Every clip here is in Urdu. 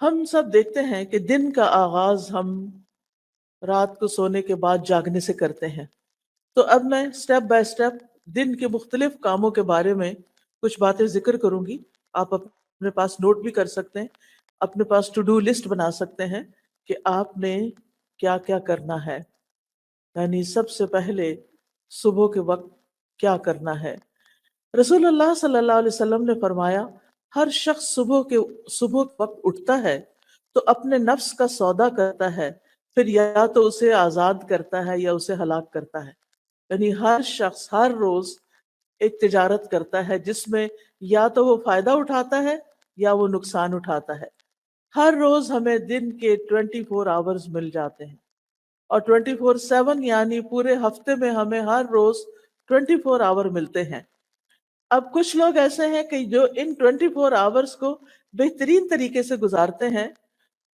ہم سب دیکھتے ہیں کہ دن کا آغاز ہم رات کو سونے کے بعد جاگنے سے کرتے ہیں. تو اب میں سٹیپ بائی سٹیپ دن کے مختلف کاموں کے بارے میں کچھ باتیں ذکر کروں گی. آپ اپنے پاس نوٹ بھی کر سکتے ہیں، اپنے پاس ٹو ڈو لسٹ بنا سکتے ہیں کہ آپ نے کیا کیا کرنا ہے. یعنی سب سے پہلے صبح کے وقت کیا کرنا ہے. رسول اللہ صلی اللہ علیہ وسلم نے فرمایا، ہر شخص صبح وقت اٹھتا ہے تو اپنے نفس کا سودا کرتا ہے، پھر یا تو اسے آزاد کرتا ہے یا اسے ہلاک کرتا ہے. یعنی ہر شخص ہر روز ایک تجارت کرتا ہے جس میں یا تو وہ فائدہ اٹھاتا ہے یا وہ نقصان اٹھاتا ہے. ہر روز ہمیں دن کے 24 آورز مل جاتے ہیں، اور 24/7 یعنی پورے ہفتے میں ہمیں ہر روز 24 آور ملتے ہیں. اب کچھ لوگ ایسے ہیں کہ جو ان 24 آورز کو بہترین طریقے سے گزارتے ہیں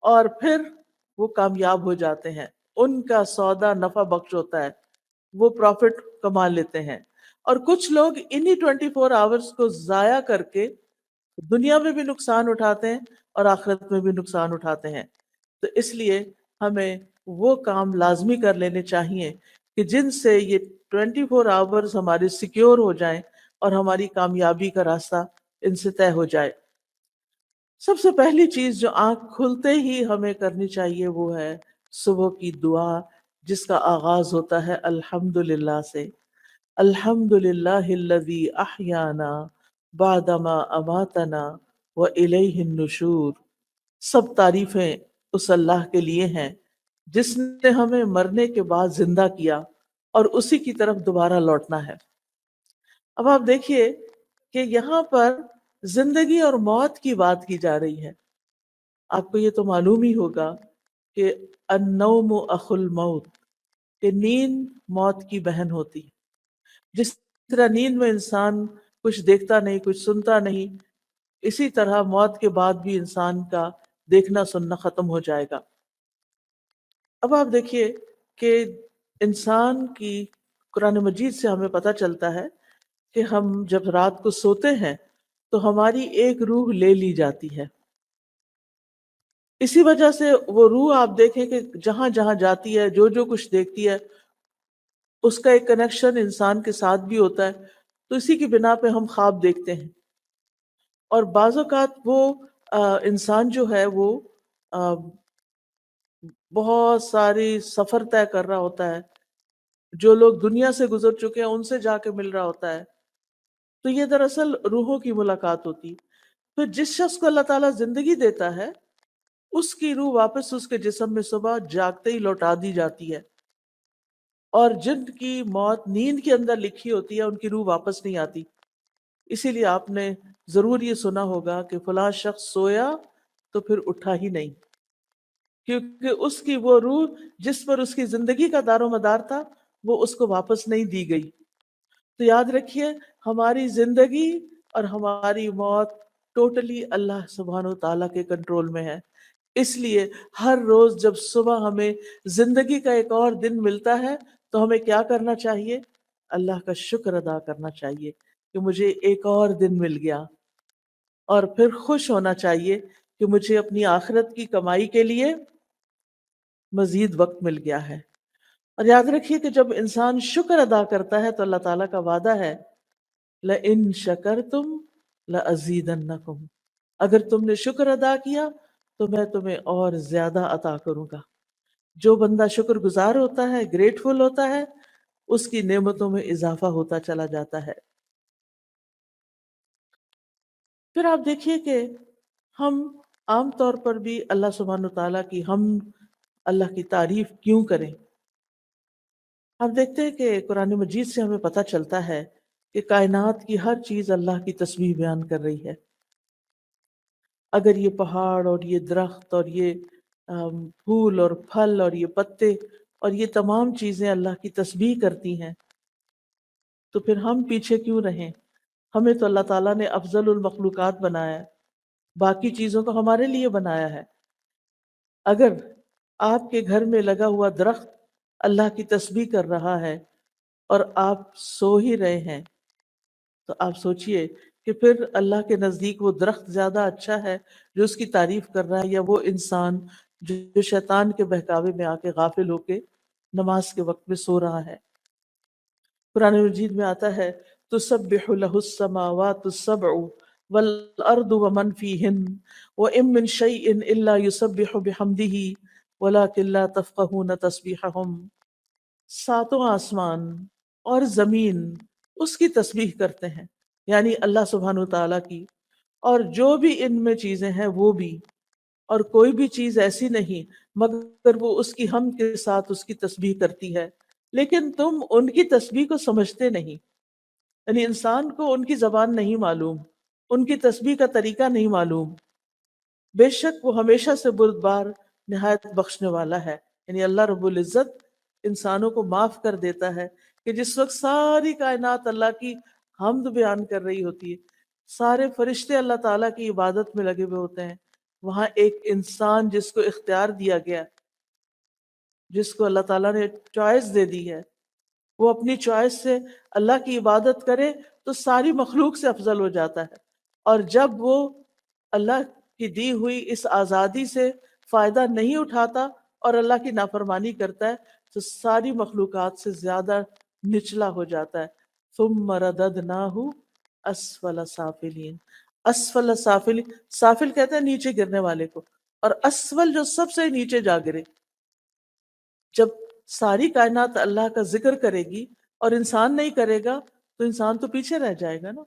اور پھر وہ کامیاب ہو جاتے ہیں. ان کا سودا نفع بخش ہوتا ہے، وہ پروفٹ کما لیتے ہیں. اور کچھ لوگ انہی 24 آورز کو ضائع کر کے دنیا میں بھی نقصان اٹھاتے ہیں اور آخرت میں بھی نقصان اٹھاتے ہیں. تو اس لیے ہمیں وہ کام لازمی کر لینے چاہیے کہ جن سے یہ 24 آورز ہمارے سیکیور ہو جائیں اور ہماری کامیابی کا راستہ ان سے طے ہو جائے. سب سے پہلی چیز جو آنکھ کھلتے ہی ہمیں کرنی چاہیے وہ ہے صبح کی دعا، جس کا آغاز ہوتا ہے الحمدللہ سے. الحمدللہ الذی احیانا بعدما اماتنا والیہ النشور. سب تعریفیں اس اللہ کے لیے ہیں جس نے ہمیں مرنے کے بعد زندہ کیا اور اسی کی طرف دوبارہ لوٹنا ہے. اب آپ دیکھیے کہ یہاں پر زندگی اور موت کی بات کی جا رہی ہے. آپ کو یہ تو معلوم ہی ہوگا کہ النوم اخو الموت، کہ نیند موت کی بہن ہوتی ہے. جس طرح نیند میں انسان کچھ دیکھتا نہیں، کچھ سنتا نہیں، اسی طرح موت کے بعد بھی انسان کا دیکھنا سننا ختم ہو جائے گا. اب آپ دیکھیے کہ انسان کی قرآن مجید سے ہمیں پتہ چلتا ہے کہ ہم جب رات کو سوتے ہیں تو ہماری ایک روح لے لی جاتی ہے. اسی وجہ سے وہ روح آپ دیکھیں کہ جہاں جہاں جاتی ہے، جو جو کچھ دیکھتی ہے، اس کا ایک کنیکشن انسان کے ساتھ بھی ہوتا ہے. تو اسی کی بنا پہ ہم خواب دیکھتے ہیں. اور بعض اوقات وہ انسان جو ہے وہ بہت ساری سفر طے کر رہا ہوتا ہے، جو لوگ دنیا سے گزر چکے ہیں ان سے جا کے مل رہا ہوتا ہے. تو یہ دراصل روحوں کی ملاقات ہوتی. پھر جس شخص کو اللہ تعالیٰ زندگی دیتا ہے اس کی روح واپس اس کے جسم میں صبح جاگتے ہی لوٹا دی جاتی ہے، اور جن کی موت نیند کے اندر لکھی ہوتی ہے ان کی روح واپس نہیں آتی. اسی لیے آپ نے ضرور یہ سنا ہوگا کہ فلاں شخص سویا تو پھر اٹھا ہی نہیں، کیونکہ اس کی وہ روح جس پر اس کی زندگی کا دار و مدار تھا وہ اس کو واپس نہیں دی گئی. تو یاد رکھیے ہماری زندگی اور ہماری موت ٹوٹلی اللہ سبحانہ و تعالیٰ کے کنٹرول میں ہے. اس لیے ہر روز جب صبح ہمیں زندگی کا ایک اور دن ملتا ہے تو ہمیں کیا کرنا چاہیے؟ اللہ کا شکر ادا کرنا چاہیے کہ مجھے ایک اور دن مل گیا، اور پھر خوش ہونا چاہیے کہ مجھے اپنی آخرت کی کمائی کے لیے مزید وقت مل گیا ہے. اور یاد رکھیے کہ جب انسان شکر ادا کرتا ہے تو اللہ تعالیٰ کا وعدہ ہے لَإِن شَكَرْتُمْ لَأَزِيدَنَّكُمْ، اگر تم نے شکر ادا کیا تو میں تمہیں اور زیادہ عطا کروں گا. جو بندہ شکر گزار ہوتا ہے، گریٹفل ہوتا ہے، اس کی نعمتوں میں اضافہ ہوتا چلا جاتا ہے. پھر آپ دیکھیے کہ ہم عام طور پر بھی اللہ سبحانہ تعالیٰ کی اللہ کی تعریف کیوں کریں؟ ہم دیکھتے ہیں کہ قرآن مجید سے ہمیں پتہ چلتا ہے کہ کائنات کی ہر چیز اللہ کی تسبیح بیان کر رہی ہے. اگر یہ پہاڑ اور یہ درخت اور یہ پھول اور پھل اور یہ پتے اور یہ تمام چیزیں اللہ کی تسبیح کرتی ہیں تو پھر ہم پیچھے کیوں رہیں؟ ہمیں تو اللہ تعالیٰ نے افضل المخلوقات بنایا ہے، باقی چیزوں کو ہمارے لیے بنایا ہے. اگر آپ کے گھر میں لگا ہوا درخت اللہ کی تسبیح کر رہا ہے اور آپ سو ہی رہے ہیں تو آپ سوچئے کہ پھر اللہ کے نزدیک وہ درخت زیادہ اچھا ہے جو اس کی تعریف کر رہا ہے، یا وہ انسان جو شیطان کے بہکاوے میں آ کے غافل ہو کے نماز کے وقت میں سو رہا ہے؟ قرآن مجید میں آتا ہے تسبح له السماوات السبع والارض ومن فیہن وان من شیء الا یسبح بحمده ولکن لا تفقهون تسبیحهم، ساتوں آسمان اور زمین اس کی تسبیح کرتے ہیں، یعنی اللہ سبحانہ وتعالیٰ کی، اور جو بھی ان میں چیزیں ہیں وہ بھی، اور کوئی بھی چیز ایسی نہیں مگر وہ اس کی حمد کے ساتھ اس کی تسبیح کرتی ہے، لیکن تم ان کی تسبیح کو سمجھتے نہیں، یعنی انسان کو ان کی زبان نہیں معلوم، ان کی تسبیح کا طریقہ نہیں معلوم۔ بے شک وہ ہمیشہ سے بردبار نہایت بخشنے والا ہے، یعنی اللہ رب العزت انسانوں کو معاف کر دیتا ہے کہ جس وقت ساری کائنات اللہ کی حمد بیان کر رہی ہوتی ہے، سارے فرشتے اللہ تعالیٰ کی عبادت میں لگے ہوئے ہوتے ہیں، وہاں ایک انسان جس کو اختیار دیا گیا، جس کو اللہ تعالیٰ نے چوائس دے دی ہے، وہ اپنی چوائس سے اللہ کی عبادت کرے تو ساری مخلوق سے افضل ہو جاتا ہے، اور جب وہ اللہ کی دی ہوئی اس آزادی سے فائدہ نہیں اٹھاتا اور اللہ کی نافرمانی کرتا ہے تو ساری مخلوقات سے زیادہ نچلا ہو جاتا ہے۔ ثم رددناہ اسفل سافلین، اسفل سافلین، سافل کہتے ہیں نیچے گرنے والے کو، اور اسفل جو سب سے نیچے جا گرے۔ جب ساری کائنات اللہ کا ذکر کرے گی اور انسان نہیں کرے گا تو انسان تو پیچھے رہ جائے گا نا،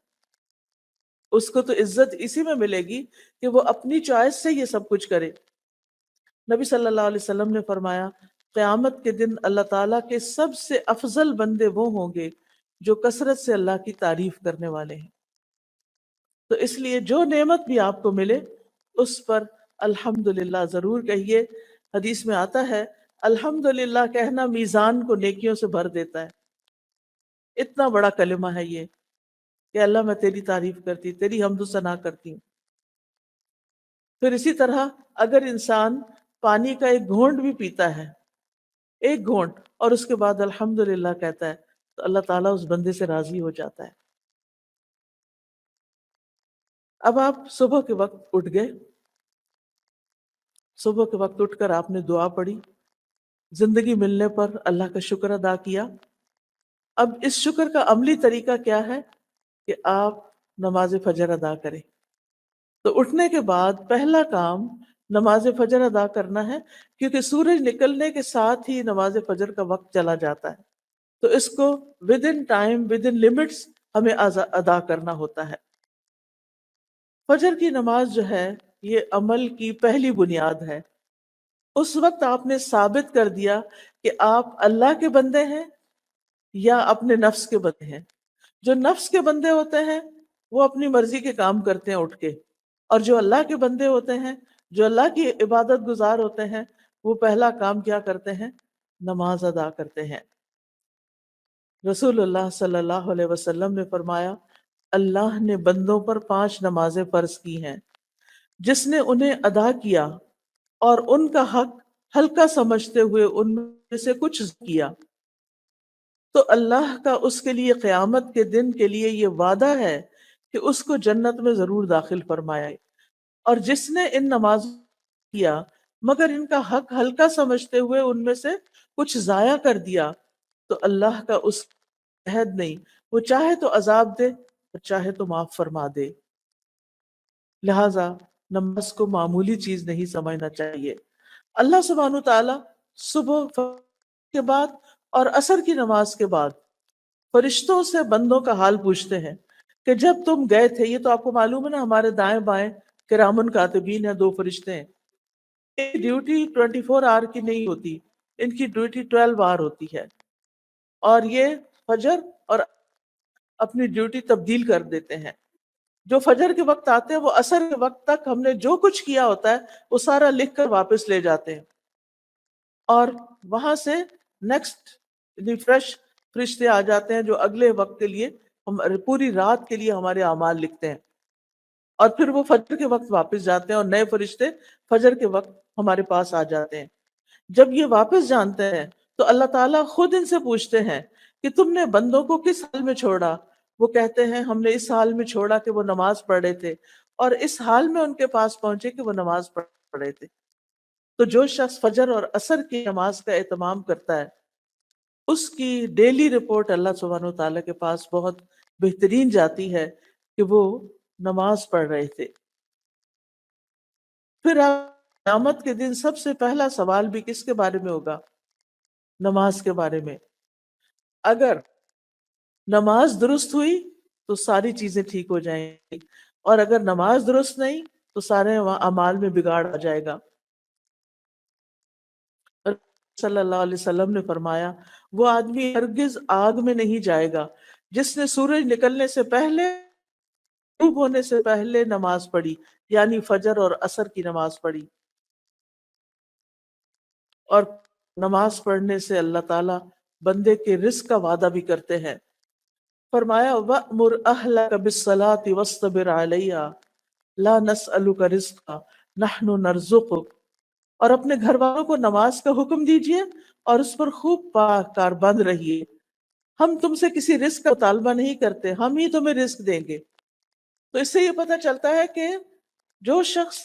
اس کو تو عزت اسی میں ملے گی کہ وہ اپنی چوائس سے یہ سب کچھ کرے۔ نبی صلی اللہ علیہ وسلم نے فرمایا قیامت کے دن اللہ تعالیٰ کے سب سے افضل بندے وہ ہوں گے جو کثرت سے اللہ کی تعریف کرنے والے ہیں۔ تو اس لیے جو نعمت بھی آپ کو ملے اس پر الحمدللہ ضرور کہیے۔ حدیث میں آتا ہے الحمدللہ کہنا میزان کو نیکیوں سے بھر دیتا ہے۔ اتنا بڑا کلمہ ہے یہ کہ اللہ میں تیری تعریف کرتی، تیری حمد و ثنا کرتی ہوں۔ پھر اسی طرح اگر انسان پانی کا ایک گھونٹ بھی پیتا ہے، ایک گھونٹ، اور اس کے بعد الحمدللہ کہتا ہے تو اللہ تعالیٰ اس بندے سے راضی ہو جاتا ہے۔ اب آپ صبح کے وقت اٹھ گئے، صبح کے وقت اٹھ کر آپ نے دعا پڑھی، زندگی ملنے پر اللہ کا شکر ادا کیا۔ اب اس شکر کا عملی طریقہ کیا ہے کہ آپ نماز فجر ادا کریں۔ تو اٹھنے کے بعد پہلا کام نماز فجر ادا کرنا ہے، کیونکہ سورج نکلنے کے ساتھ ہی نماز فجر کا وقت چلا جاتا ہے، تو اس کو with in time, with in limits ہمیں ادا کرنا ہوتا ہے۔ فجر کی نماز جو ہے یہ عمل کی پہلی بنیاد ہے۔ اس وقت آپ نے ثابت کر دیا کہ آپ اللہ کے بندے ہیں یا اپنے نفس کے بندے ہیں۔ جو نفس کے بندے ہوتے ہیں وہ اپنی مرضی کے کام کرتے ہیں اٹھ کے، اور جو اللہ کے بندے ہوتے ہیں، جو اللہ کی عبادت گزار ہوتے ہیں، وہ پہلا کام کیا کرتے ہیں؟ نماز ادا کرتے ہیں۔ رسول اللہ صلی اللہ علیہ وسلم نے فرمایا اللہ نے بندوں پر 5 نمازیں فرض کی ہیں، جس نے انہیں ادا کیا اور ان کا حق ہلکا سمجھتے ہوئے ان میں سے کچھ کیا تو اللہ کا اس کے لیے قیامت کے دن کے لیے یہ وعدہ ہے کہ اس کو جنت میں ضرور داخل فرمائے، اور جس نے ان نماز کیا مگر ان کا حق ہلکا سمجھتے ہوئے ان میں سے کچھ ضائع کر دیا تو اللہ کا اس عہد نہیں، وہ چاہے تو عذاب دے اور چاہے تو معاف فرما دے۔ لہٰذا نماز کو معمولی چیز نہیں سمجھنا چاہیے۔ اللہ سبحانہ تعالیٰ صبح کے بعد اور عصر کی نماز کے بعد فرشتوں سے بندوں کا حال پوچھتے ہیں کہ جب تم گئے تھے، یہ تو آپ کو معلوم ہے نا ہمارے دائیں بائیں کرامن کاتبین ہیں، 2 فرشتے ہیں، ان کی ڈیوٹی 24 آور کی نہیں ہوتی، ان کی ڈیوٹی 12 آور ہوتی ہے، اور یہ فجر اور اپنی ڈیوٹی تبدیل کر دیتے ہیں۔ جو فجر کے وقت آتے ہیں وہ عصر کے وقت تک ہم نے جو کچھ کیا ہوتا ہے وہ سارا لکھ کر واپس لے جاتے ہیں، اور وہاں سے نیکسٹ فریش فرشتے آ جاتے ہیں جو اگلے وقت کے لیے پوری رات کے لیے ہمارے اعمال لکھتے ہیں، اور پھر وہ فجر کے وقت واپس جاتے ہیں اور نئے فرشتے فجر کے وقت ہمارے پاس آ جاتے ہیں۔ جب یہ واپس جانتے ہیں تو اللہ تعالیٰ خود ان سے پوچھتے ہیں کہ تم نے بندوں کو کس حال میں چھوڑا؟ وہ کہتے ہیں ہم نے اس حال میں چھوڑا کہ وہ نماز پڑھ رہے تھے، اور اس حال میں ان کے پاس پہنچے کہ وہ نماز پڑھ رہے تھے۔ تو جو شخص فجر اور عصر کی نماز کا اہتمام کرتا ہے، اس کی ڈیلی رپورٹ اللہ سبحانہ و تعالیٰ کے پاس بہت بہترین جاتی ہے کہ وہ نماز پڑھ رہے تھے۔ پھر قیامت کے دن سب سے پہلا سوال بھی کس کے بارے میں ہوگا؟ نماز کے بارے میں۔ اگر نماز درست ہوئی تو ساری چیزیں ٹھیک ہو جائیں گی، اور اگر نماز درست نہیں تو سارے اعمال میں بگاڑ آ جائے گا۔ صلی اللہ علیہ وسلم نے فرمایا وہ آدمی ہرگز آگ میں نہیں جائے گا جس نے سورج نکلنے سے پہلے، غروب ہونے سے پہلے نماز پڑھی، یعنی فجر اور عصر کی نماز پڑھی۔ اور نماز پڑھنے سے اللہ تعالیٰ بندے کے رزق کا وعدہ بھی کرتے ہیں۔ فرمایا وَأْمُرْ أَهْلَكَ بِالصَّلَاةِ وَاصْطَبِرْ عَلَيْهَا لَا نَسْأَلُكَ رِزْقًا نَحْنُ نَرْزُقُكَ، اور اپنے گھر والوں کو نماز کا حکم دیجئے اور اس پر خوب پاک کار بند رہیے، ہم تم سے کسی رزق کا مطالبہ نہیں کرتے، ہم ہی تمہیں رزق دیں گے۔ تو اس سے یہ پتہ چلتا ہے کہ جو شخص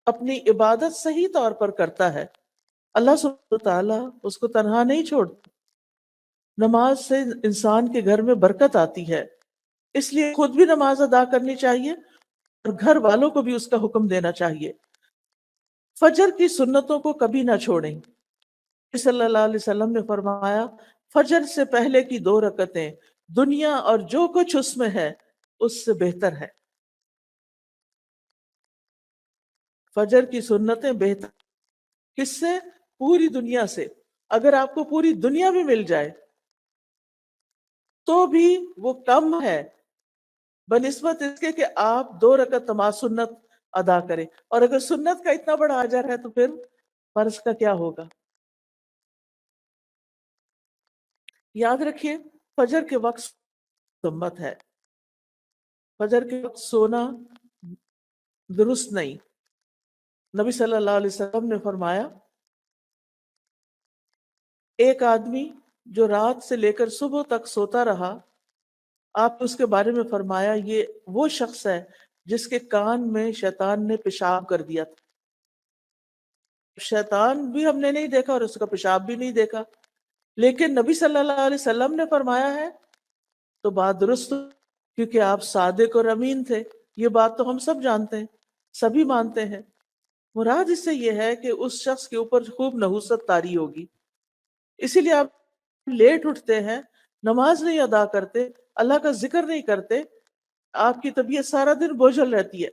اپنی عبادت صحیح طور پر کرتا ہے، اللہ سبحانہ وتعالیٰ اس کو تنہا نہیں چھوڑتا۔ نماز سے انسان کے گھر میں برکت آتی ہے، اس لیے خود بھی نماز ادا کرنی چاہیے اور گھر والوں کو بھی اس کا حکم دینا چاہیے۔ فجر کی سنتوں کو کبھی نہ چھوڑیں۔ صلی اللہ علیہ وسلم نے فرمایا فجر سے پہلے کی 2 رکعتیں دنیا اور جو کچھ اس میں ہے اس سے بہتر ہے۔ فجر کی سنتیں بہتر کس سے؟ پوری دنیا سے۔ اگر آپ کو پوری دنیا بھی مل جائے تو بھی وہ کم ہے بنسبت اس کے کہ آپ 2 رکعت نماز سنت ادا کریں، اور اگر سنت کا اتنا بڑا اجر ہے تو پھر فرض کا کیا ہوگا؟ یاد رکھیے فجر کے وقت سنت ہے، فجر کے وقت سونا درست نہیں۔ نبی صلی اللہ علیہ وسلم نے فرمایا ایک آدمی جو رات سے لے کر صبح تک سوتا رہا، آپ نے اس کے بارے میں فرمایا یہ وہ شخص ہے جس کے کان میں شیطان نے پیشاب کر دیا تھا۔ شیطان بھی ہم نے نہیں دیکھا اور اس کا پیشاب بھی نہیں دیکھا، لیکن نبی صلی اللہ علیہ وسلم نے فرمایا ہے تو بات درست، کیونکہ آپ صادق اور امین تھے۔ یہ بات تو ہم سب جانتے ہیں، سبھی مانتے ہیں۔ مراد اس سے یہ ہے کہ اس شخص کے اوپر خوب نحوست طاری ہوگی، اسی لیے آپ لیٹ اٹھتے ہیں، نماز نہیں ادا کرتے، اللہ کا ذکر نہیں کرتے، آپ کی طبیعت سارا دن بوجھل رہتی ہے۔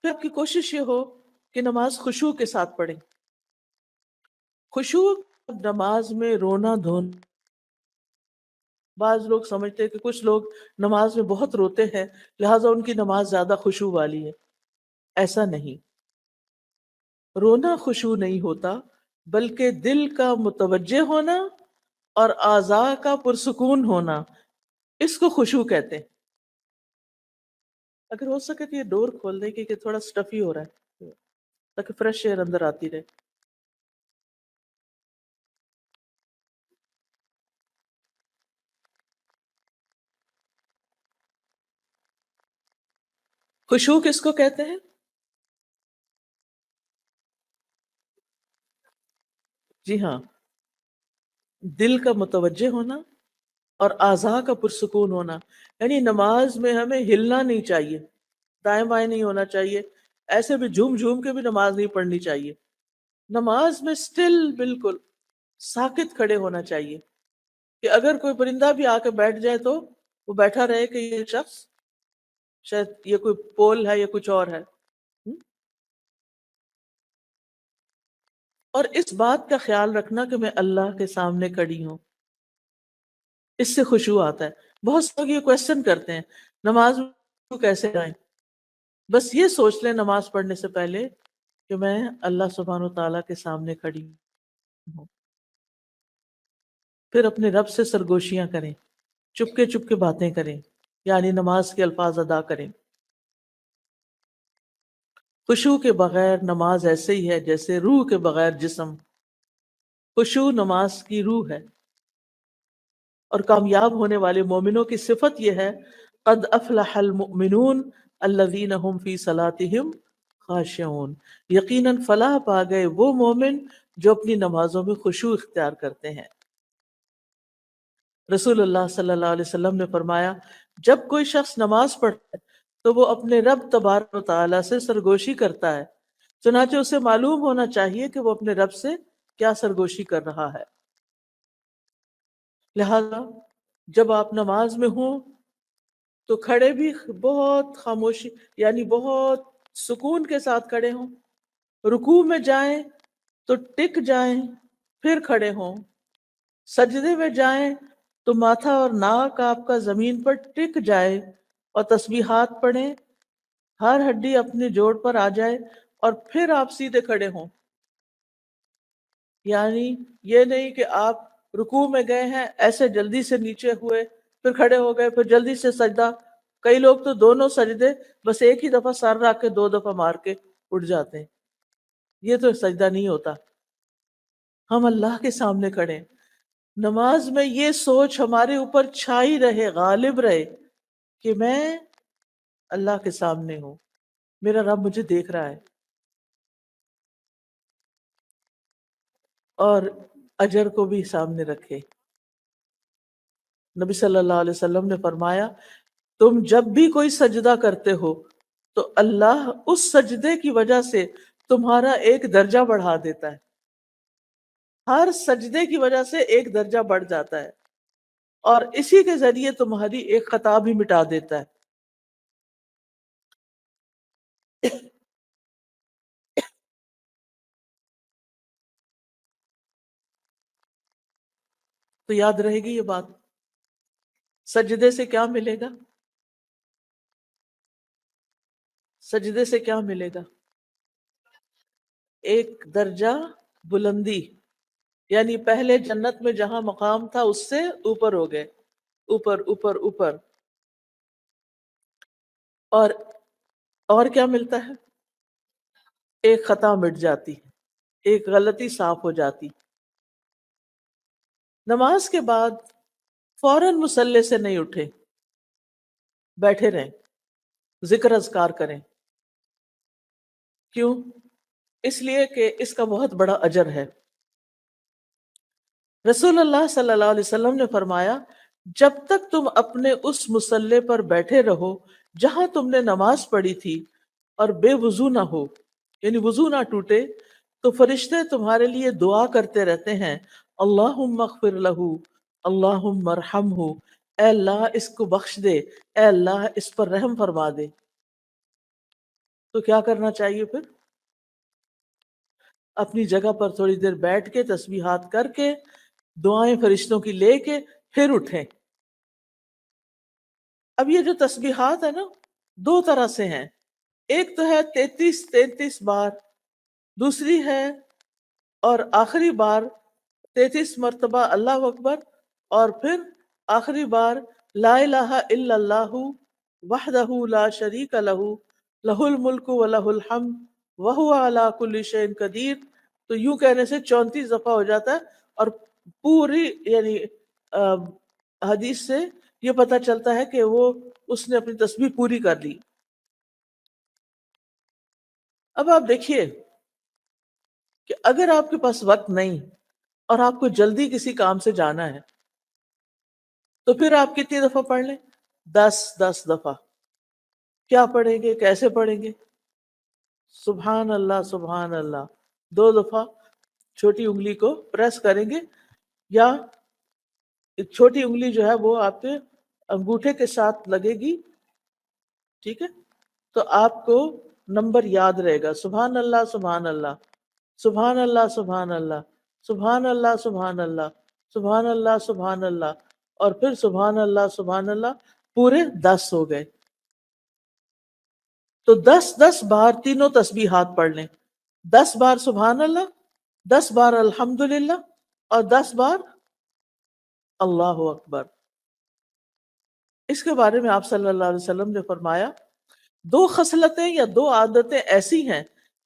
پھر آپ کی کوشش یہ ہو کہ نماز خشوع کے ساتھ پڑھیں۔ خشوع نماز میں رونا دھونا، بعض لوگ سمجھتے ہیں کہ کچھ لوگ نماز میں بہت روتے ہیں لہٰذا ان کی نماز زیادہ خشوع والی ہے۔ ایسا نہیں، رونا خشوع نہیں ہوتا، بلکہ دل کا متوجہ ہونا اور اعضاء کا پرسکون ہونا، اس کو خشوع کہتے ہیں۔ اگر ہو سکے تو یہ ڈور کھول دیں کہ تھوڑا سٹفی ہو رہا ہے تاکہ فریش ایئر اندر آتی رہے۔ خشوع کس کو کہتے ہیں؟ جی ہاں، دل کا متوجہ ہونا اور اعضاء کا پرسکون ہونا، یعنی نماز میں ہمیں ہلنا نہیں چاہیے، دائیں بائیں نہیں ہونا چاہیے، ایسے بھی جھوم جھوم کے بھی نماز نہیں پڑھنی چاہیے۔ نماز میں سٹل، بالکل ساکت کھڑے ہونا چاہیے کہ اگر کوئی پرندہ بھی آ کے بیٹھ جائے تو وہ بیٹھا رہے کہ یہ شخص شاید یہ کوئی پول ہے یا کچھ اور ہے۔ اور اس بات کا خیال رکھنا کہ میں اللہ کے سامنے کھڑی ہوں، اس سے خشوع آتا ہے۔ بہت سے لوگ یہ کوشچن کرتے ہیں نماز میں کیسے آئیں؟ بس یہ سوچ لیں نماز پڑھنے سے پہلے کہ میں اللہ سبحانہ و تعالیٰ کے سامنے کھڑی ہوں، پھر اپنے رب سے سرگوشیاں کریں، چپ کے باتیں کریں، یعنی نماز کے الفاظ ادا کریں۔ خشوع کے بغیر نماز ایسے ہی ہے جیسے روح کے بغیر جسم. خشوع نماز کی روح ہے. اور کامیاب ہونے والے مومنوں کی صفت یہ ہے قد افلح المؤمنون الذین هم فی صلاتهم خاشعون. یقیناً فلاح پا گئے وہ مومن جو اپنی نمازوں میں خشوع اختیار کرتے ہیں. رسول اللہ صلی اللہ علیہ وسلم نے فرمایا جب کوئی شخص نماز پڑھتا ہے تو وہ اپنے رب تبارک و تعالیٰ سے سرگوشی کرتا ہے. چنانچہ اسے معلوم ہونا چاہیے کہ وہ اپنے رب سے کیا سرگوشی کر رہا ہے. لہذا جب آپ نماز میں ہوں تو کھڑے بھی بہت خاموشی یعنی بہت سکون کے ساتھ کھڑے ہوں. رکوع میں جائیں تو ٹک جائیں پھر کھڑے ہوں. سجدے میں جائیں تو ماتھا اور ناک آپ کا زمین پر ٹک جائے اور تسبیحات پڑھیں. ہر ہڈی اپنے جوڑ پر آ جائے اور پھر آپ سیدھے کھڑے ہوں. یعنی یہ نہیں کہ آپ رکوع میں گئے ہیں ایسے جلدی سے نیچے ہوئے پھر کھڑے ہو گئے پھر جلدی سے سجدہ. کئی لوگ تو دونوں سجدے بس ایک ہی دفعہ سر رکھ کے 2 دفعہ مار کے اٹھ جاتے ہیں. یہ تو سجدہ نہیں ہوتا. ہم اللہ کے سامنے کھڑے. نماز میں یہ سوچ ہمارے اوپر چھائی رہے غالب رہے کہ میں اللہ کے سامنے ہوں, میرا رب مجھے دیکھ رہا ہے. اور اجر کو بھی سامنے رکھے. نبی صلی اللہ علیہ وسلم نے فرمایا تم جب بھی کوئی سجدہ کرتے ہو تو اللہ اس سجدے کی وجہ سے تمہارا ایک درجہ بڑھا دیتا ہے. ہر سجدے کی وجہ سے ایک درجہ بڑھ جاتا ہے اور اسی کے ذریعے تمہاری ایک خطا بھی مٹا دیتا ہے. تو یاد رہے گی یہ بات. سجدے سے کیا ملے گا؟ سجدے سے کیا ملے گا؟ ایک درجہ بلندی. یعنی پہلے جنت میں جہاں مقام تھا اس سے اوپر ہو گئے, اوپر اوپر اوپر. اور کیا ملتا ہے؟ ایک خطا مٹ جاتی, ایک غلطی صاف ہو جاتی. نماز کے بعد فوراً مصلی سے نہیں اٹھے, بیٹھے رہیں, ذکر اذکار کریں. کیوں؟ اس لیے کہ اس کا بہت بڑا اجر ہے. رسول اللہ صلی اللہ علیہ وسلم نے فرمایا جب تک تم اپنے اس مصلی پر بیٹھے رہو جہاں تم نے نماز پڑھی تھی اور بے وضو نہ ہو, یعنی وضو نہ ٹوٹے, تو فرشتے تمہارے لیے دعا کرتے رہتے ہیں اللہم اغفر لہ, اللہم ارحمہ, اے اللہ اس کو بخش دے, اے اللہ اس پر رحم فرما دے. تو کیا کرنا چاہیے پھر؟ اپنی جگہ پر تھوڑی دیر بیٹھ کے تسبیحات کر کے دعائیں فرشتوں کی لے کے پھر اٹھیں. اب یہ جو تسبیحات ہے نا 2 طرح سے ہیں. ایک تو ہے 33 بار, دوسری ہے اور آخری بار 33 مرتبہ اللہ اکبر, اور پھر آخری بار لا الہ الا اللہ وحدہ لا شریک لہ لہ الملک و لہ الحمد وہو علی کل شیء قدیر. تو یوں کہنے سے 34 دفعہ ہو جاتا ہے اور پوری یعنی حدیث سے یہ پتہ چلتا ہے کہ وہ اس نے اپنی تسبیح پوری کر لی. اب آپ دیکھیے کہ اگر آپ کے پاس وقت نہیں اور آپ کو جلدی کسی کام سے جانا ہے تو پھر آپ کتنی دفعہ پڑھ لیں؟ 10 دفعہ. کیا پڑھیں گے؟ کیسے پڑھیں گے؟ سبحان اللہ سبحان اللہ 2 دفعہ چھوٹی انگلی کو پریس کریں گے, یا چھوٹی انگلی جو ہے وہ آپ کے انگوٹھے کے ساتھ لگے گی, ٹھیک ہے, تو آپ کو نمبر یاد رہے گا سبحان اللہ سبحان اللہ سبحان اللہ سبحان اللہ سبحان اللہ سبحان اللہ سبحان اللہ سبحان اللہ, اور پھر سبحان اللہ پورے 10 ہو گئے. تو 10 بار تینوں تسبیحات پڑھ لیں. 10 بار سبحان اللہ, 10 بار الحمدللہ, اور 10 بار اللہ اکبر. اس کے بارے میں آپ صلی اللہ علیہ وسلم نے فرمایا دو خصلتیں یا دو عادتیں ایسی ہیں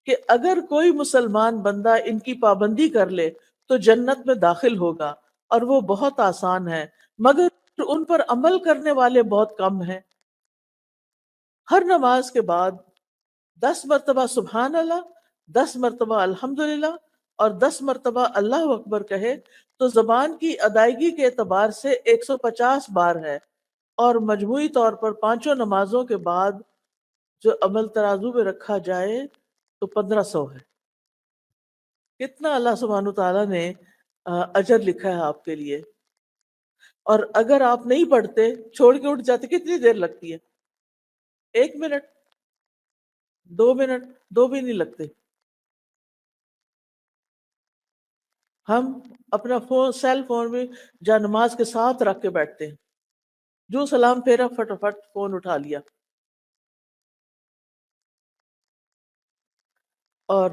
کہ اگر کوئی مسلمان بندہ ان کی پابندی کر لے تو جنت میں داخل ہوگا، اور وہ بہت آسان ہے، مگر ان پر عمل کرنے والے بہت کم ہیں۔ ہر نماز کے بعد 10 مرتبہ سبحان اللہ، 10 مرتبہ الحمدللہ اور 10 مرتبہ اللہ اکبر کہے تو زبان کی ادائیگی کے اعتبار سے 150 بار ہے، اور مجموعی طور پر پانچوں نمازوں کے بعد جو عمل ترازو میں رکھا جائے تو 1500 ہے۔ کتنا اللہ سبحانہ تعالیٰ نے اجر لکھا ہے آپ کے لیے۔ اور اگر آپ نہیں پڑھتے، چھوڑ کے اٹھ جاتے، کتنی دیر لگتی ہے؟ 1 منٹ، 2 منٹ، دو بھی نہیں لگتے۔ ہم اپنا فون، سیل فون میں جا نماز کے ساتھ رکھ کے بیٹھتے ہیں، جو سلام پھیرا فٹافٹ فون اٹھا لیا۔ اور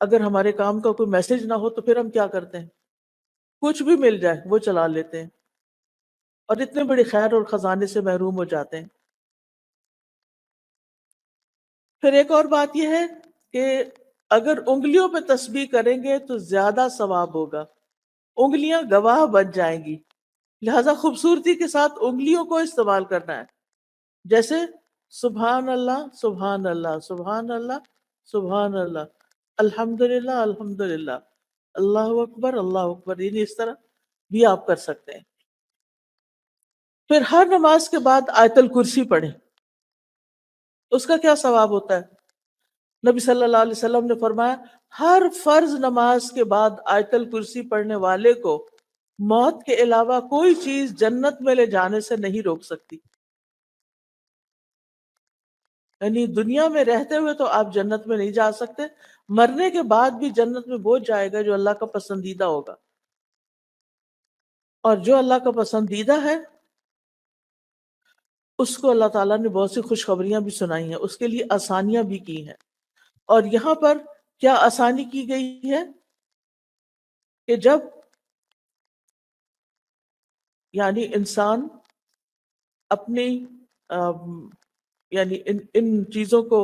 اگر ہمارے کام کا کوئی میسج نہ ہو تو پھر ہم کیا کرتے ہیں؟ کچھ بھی مل جائے وہ چلا لیتے ہیں، اور اتنے بڑے خیر اور خزانے سے محروم ہو جاتے ہیں۔ پھر ایک اور بات یہ ہے کہ اگر انگلیوں پہ تسبیح کریں گے تو زیادہ ثواب ہوگا، انگلیاں گواہ بن جائیں گی، لہذا خوبصورتی کے ساتھ انگلیوں کو استعمال کرنا ہے، جیسے سبحان اللہ سبحان اللہ سبحان اللہ سبحان اللہ، الحمدللہ الحمدللہ، اللہ اکبر، یعنی اس طرح بھی آپ کر سکتے ہیں۔ پھر ہر نماز کے بعد آیت الکرسی پڑھیں، اس کا کیا ثواب ہوتا ہے؟ نبی صلی اللہ علیہ وسلم نے فرمایا ہر فرض نماز کے بعد آیت الکرسی پڑھنے والے کو موت کے علاوہ کوئی چیز جنت میں لے جانے سے نہیں روک سکتی۔ یعنی دنیا میں رہتے ہوئے تو آپ جنت میں نہیں جا سکتے، مرنے کے بعد بھی جنت میں وہ جائے گا جو اللہ کا پسندیدہ ہوگا، اور جو اللہ کا پسندیدہ ہے اس کو اللہ تعالیٰ نے بہت سی خوشخبریاں بھی سنائی ہیں، اس کے لیے آسانیاں بھی کی ہیں۔ اور یہاں پر کیا آسانی کی گئی ہے کہ جب یعنی انسان اپنی یعنی ان چیزوں کو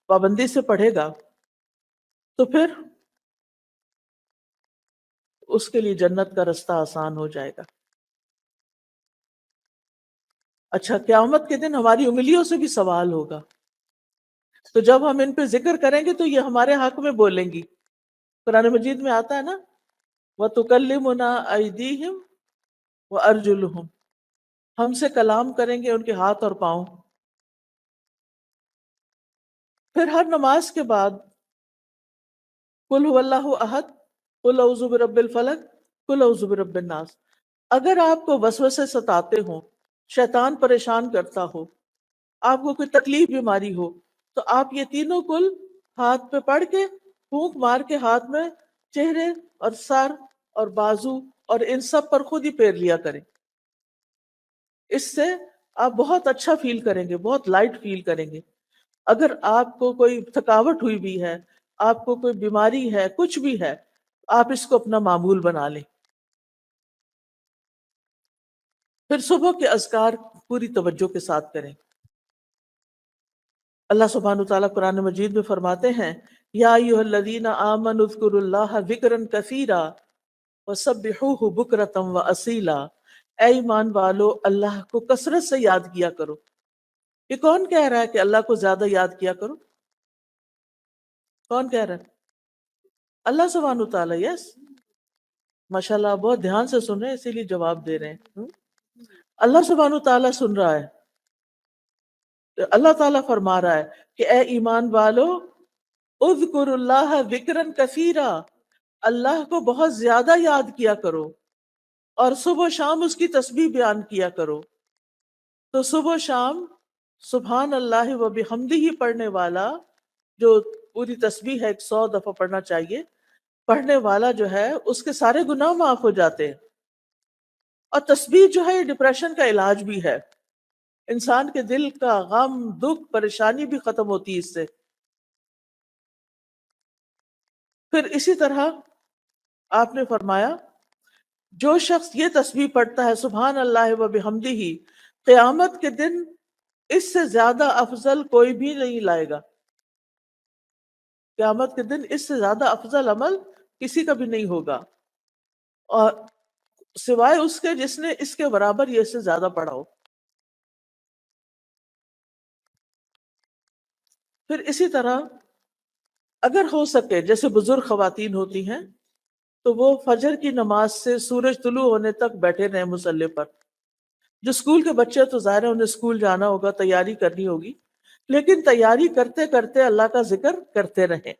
پابندی سے پڑھے گا تو پھر اس کے لیے جنت کا رستہ آسان ہو جائے گا۔ اچھا، قیامت کے دن ہماری انگلیوں سے بھی سوال ہوگا، تو جب ہم ان پہ ذکر کریں گے تو یہ ہمارے حق میں بولیں گی۔ قرآن مجید میں آتا ہے نا، وَتُكَلِّمُنَا أَيْدِيهِمْ وَأَرْجُلُهُمْ، ہم سے کلام کریں گے ان کے ہاتھ اور پاؤں۔ پھر ہر نماز کے بعد قل هو اللہ احد، قل اعوذ برب الفلق، قل اعوذ برب الناس، اگر آپ کو وسوسے ستاتے ہوں، شیطان پریشان کرتا ہو، آپ کو کوئی تکلیف بیماری ہو، تو آپ یہ تینوں کل ہاتھ پہ پڑھ کے پھونک مار کے ہاتھ میں چہرے اور سر اور بازو اور ان سب پر خود ہی پھیر لیا کریں۔ اس سے آپ بہت اچھا فیل کریں گے، بہت لائٹ فیل کریں گے۔ اگر آپ کو کوئی تھکاوٹ ہوئی بھی ہے، آپ کو کوئی بیماری ہے، کچھ بھی ہے، آپ اس کو اپنا معمول بنا لیں۔ پھر صبح کے اذکار پوری توجہ کے ساتھ کریں۔ اللہ سبحانہ وتعالیٰ قرآن مجید میں فرماتے ہیں یا ایھا الذین آمنوا اذکروا اللہ ذکرا کثیرا وسبحوہ بکرۃ واصیلا، اے ایمان والو اللہ کو کثرت سے یاد کیا کرو۔ یہ کون کہہ رہا ہے کہ اللہ کو زیادہ یاد کیا کرو؟ کون کہہ رہا ہے؟ اللہ سبحانہ وتعالیٰ، یس۔ ماشاء اللہ، بہت دھیان سے سن رہے ہیں اسی لیے جواب دے رہے ہیں۔ اللہ سبحانہ وتعالیٰ سن رہا ہے۔ اللہ تعالیٰ فرما رہا ہے کہ اے ایمان والو اذکر اللہ ذکرا کثیرا، اللہ کو بہت زیادہ یاد کیا کرو، اور صبح و شام اس کی تسبیح بیان کیا کرو۔ تو صبح و شام سبحان اللہ و بحمدہ پڑھنے والا، جو پوری تسبیح ہے 100 دفعہ پڑھنا چاہیے، پڑھنے والا جو ہے اس کے سارے گناہ معاف ہو جاتے ہیں۔ اور تسبیح جو ہے یہ ڈپریشن کا علاج بھی ہے، انسان کے دل کا غم، دکھ، پریشانی بھی ختم ہوتی ہے اس سے۔ پھر اسی طرح آپ نے فرمایا جو شخص یہ تسبیح پڑھتا ہے سبحان اللہ و بحمدہ، قیامت کے دن اس سے زیادہ افضل کوئی بھی نہیں لائے گا. قیامت کے دن اس سے زیادہ افضل عمل کسی کا بھی نہیں ہوگا، اور سوائے اس کے جس نے اس کے برابر یہ اس سے زیادہ پڑھا ہو. پھر اسی طرح اگر ہو سکے، جیسے بزرگ خواتین ہوتی ہیں تو وہ فجر کی نماز سے سورج طلوع ہونے تک بیٹھے رہے مصلی پر. جو اسکول کے بچے تو ظاہر ہے انہیں اسکول جانا ہوگا، تیاری کرنی ہوگی، لیکن تیاری کرتے کرتے اللہ کا ذکر کرتے رہیں.